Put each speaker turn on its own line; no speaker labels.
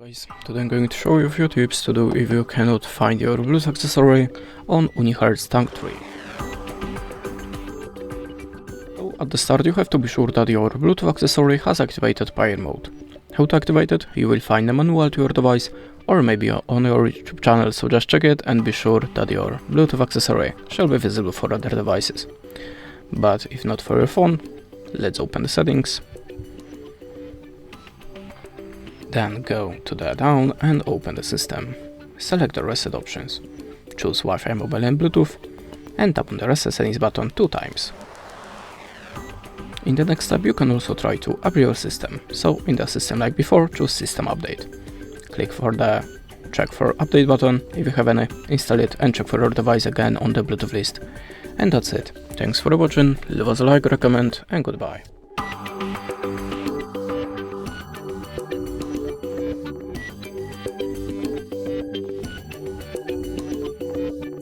Guys, today I'm going to show you a few tips to do if you cannot find your Bluetooth accessory on UNIHERTZ Tank 3. So at the start you have to be sure that your Bluetooth accessory has activated pair mode. How to activate it? You will find a manual to your device or maybe on your YouTube channel, so just check it and be sure that your Bluetooth accessory shall be visible for other devices. But if not for your phone, let's open the settings. Then go to the down and open the system. Select the reset options. Choose Wi-Fi, mobile and Bluetooth and tap on the reset settings button 2 times. In the next step you can also try to update your system. So in the system like before, choose system update. Click for the check for update button if you have any, install it and check for your device again on the Bluetooth list. And that's it. Thanks for watching, leave us a like, recommend and goodbye.